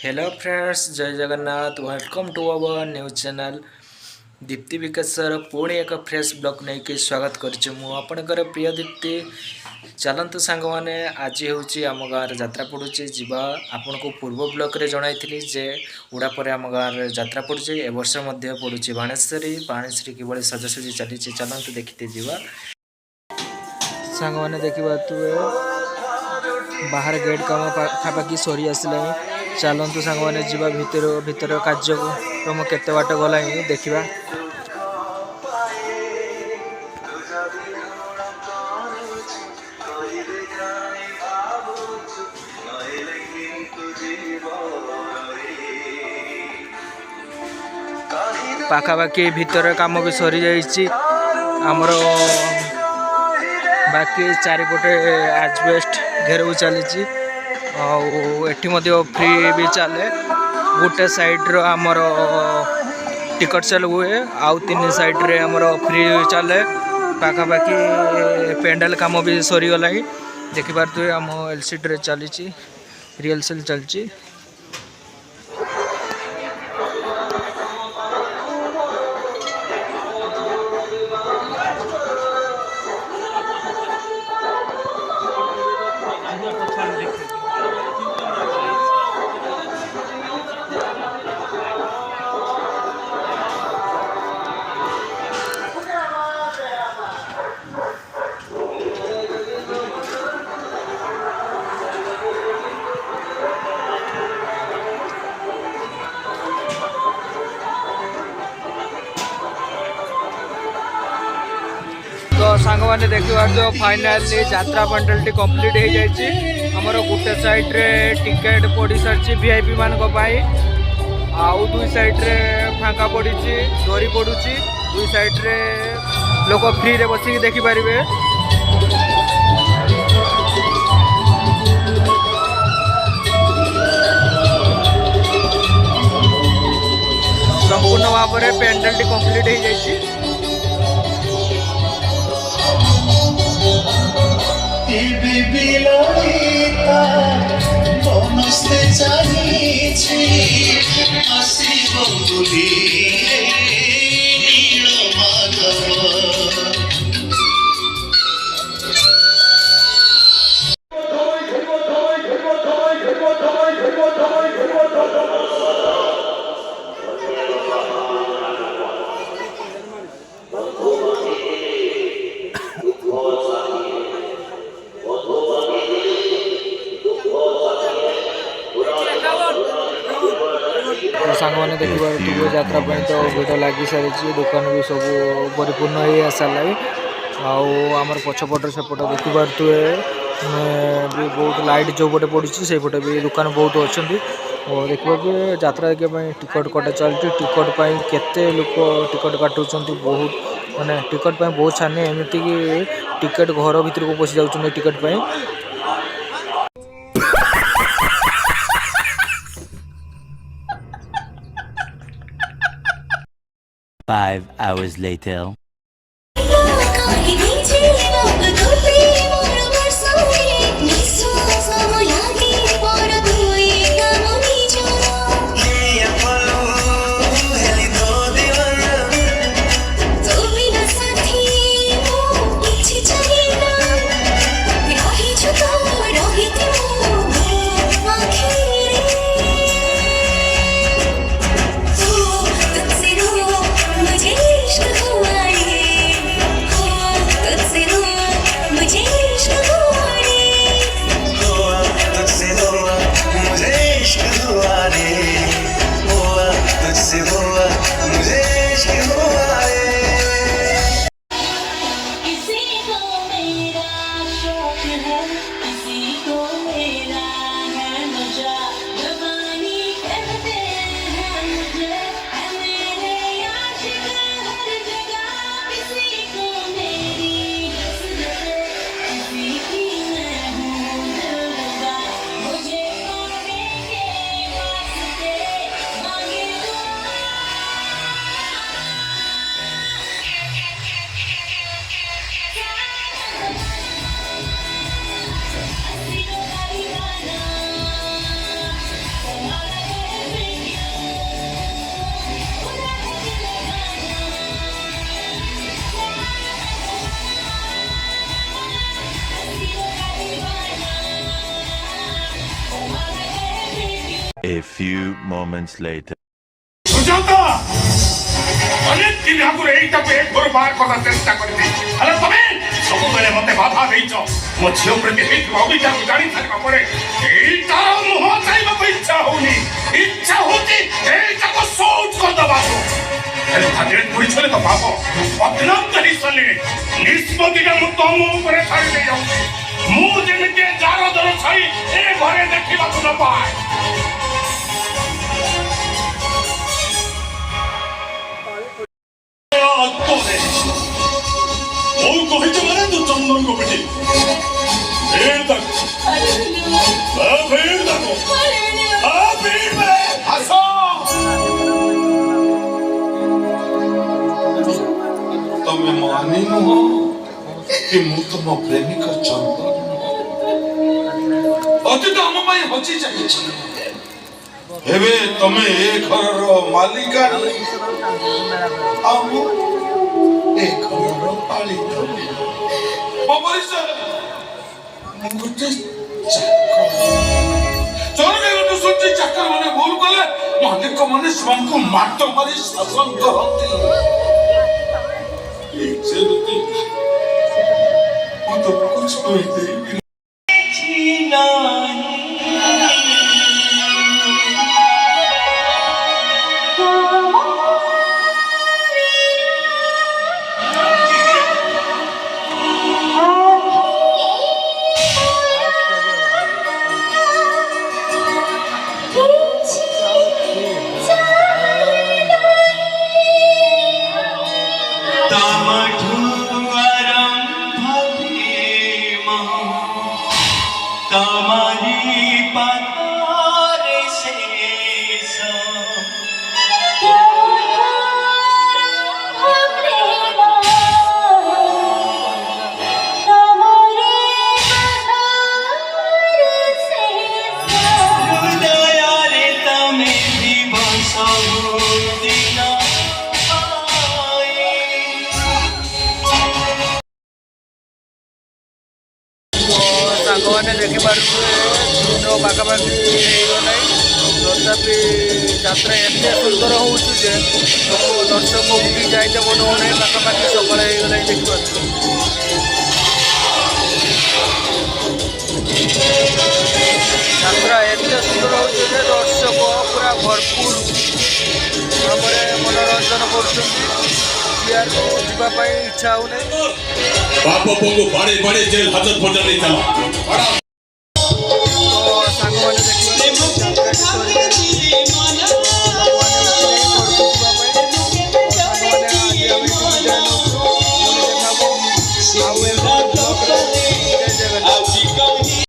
Hello friends, जय Jagannath. Welcome to our news channel Deepti Vikas सर पुणी एक फ्रेश ब्लॉग नहीं कि स्वागत कर प्रिय दीप्ति। चलतु सांग मैंने आज हूँ आम गाँव यात्रा पड़ुची जीवा आपन को पूर्व ब्लॉक रे जणाइली जे उड़ा पर आम गाँव यात्रा पड़ुची ए वर्ष पड़ुची बाणेश्वरी बाणेश्वरी किभली सजासजी चली चलतु देखते जीवा सांग मैंने देखा बाहर गेट काम पाखापाखि सरी आसला। चलतु सांग मैंने जीवा भीतर कार्यक्रम केते बाट गला देखा। पाखापाखि भीतर काम भी सरी जाइए आमर बाकी चारिपटे आजबेस्ट घेरऊ चली फ्री भी चले। गोटे साइड्र आमर टिकट सेल हुए आउ तीन साइड्रे आमर फ्री चले। पाखापाखि पेंडाल काम भी सरीगला देखिपे आम एलसीडी चली रिहर्सल चलती। तो सांग मैंने देखा जो फाइनाली यात्रा बंडल टी कंप्लीट हो जाए। आमर गोटे साइड्रे टिकेट पड़ सारी वीआईपी मान आउ दुई साइड्रे फांका पड़ी डोरी पड़ुची दुई साइड्रे लोक फ्री रे बसिक देखिपारे। संपूर्ण भाव में पेंडल टी कंप्लीट हो जाए। सांग मैंने देखा यात्रा तो भिड़ लगी सारी दुकान भी सब परिपूर्ण हो सारे आमर पछपट सेपट देखिपे भी बहुत लाइट जो पटे पड़ी से पटे भी दुकान बहुत अच्छा। और देखा यात्रा देखा टिकट कटा चलती टिकट केते लोक टिकट काटुंट बहुत माने टिकट बहुत छाने एमती कि टिकट घर भीतर को पशि जाऊँ टिकट। 5 hours later. मुझे moments later. ସୁଜାତା ଅନେକ ଦିନ ଆଗରୁ ଏଇଟାକୁ ଏ ଘରୁ ବାହାର କରିବା ଚେଷ୍ଟା କରିଛି ହେଲେ ତମେ ସବୁବେଳେ ମତେ ବାଧା ଦେଇଛ ମୋ ଝିଅ ପ୍ରତି ହେଇଥିବା ଅବିଚାରକୁ ଜାଣି ସାରିବା ପରେ ଏଇଟାର ମୁହଁ ଚାହିଁବାକୁ ଇଚ୍ଛା ହଉନି ଇଚ୍ଛା ହଉଛି ଏଇଟାକୁ ସଉଟ କରିଦେବାକୁ ହେଲେ ଖାଦ୍ୟରେ କହିଥିଲେ ତ ଭାବ ଅକ୍ଲାନ୍ତ ହେଇସାରିଲିଣି ନିଷ୍ପତ୍ତିଟା ମୁଁ ତମ ଉପରେ ଛାଡ଼ି ଦେଇ ଯାଉଛି ମୁଁ ଯେମିତି ଯାର ଦର ଛାଇ ଏ ଘରେ ଦେଖିବାକୁ ନ ପାଏ କହିଛ ମାନେ ତୁ ଚନ୍ଦନକୁ ପିଟି ତମେ ମାନି ନୁହଁ କି ମୁଁ ତୁମ ପ୍ରେମିକ ଚନ୍ଦନ ଅତୀତ ଆମ ପାଇଁ ହଜି ଯାଇଛି ଏବେ ତମେ ଏ ଘରର ମାଲିକା ଆଉ ଏ ଘରର ପାଳିତ ଗୋଟେ ଚାକର ମାନେ ଭୁଲ କଲେ ମାଲିକ ମାନେ ସେମାନଙ୍କୁ ମାଟ ମାରି ଶାସନ କରନ୍ତି ମୁଁ ତମକୁ ଛୁଇଁଦେବି ସାଙ୍ଗମାନେ ଦେଖିପାରୁଥିବେ ଦିନ ପାଖାପାଖି ହେଇଗଲାଣି ତଥାପି ଯାତ୍ରା ଏତେ ସୁନ୍ଦର ହେଉଛି ଯେ ସବୁ ଦର୍ଶକ ଉଠି ଯାଇତେ ମନେ ହଉନାହିଁ ପାଖାପାଖି ସକାଳ ହେଇଗଲାଣି ଦେଖିପାରୁଛୁ ଯାତ୍ରା ଏତେ ସୁନ୍ଦର ହେଉଛି ଯେ ଦର୍ଶକ ପୁରା ଭରପୁର ଭାବରେ ମନୋରଞ୍ଜନ କରୁଛନ୍ତି ସିଆଡ଼କୁ ଯିବା ପାଇଁ ଇଚ୍ଛା ହଉନାହିଁ ବାପ ପୁଅଙ୍କୁ ବାଡ଼େଇ ବାଡ଼େଇ ଜେଲ ହାଜତ ପର୍ଯ୍ୟନ୍ତ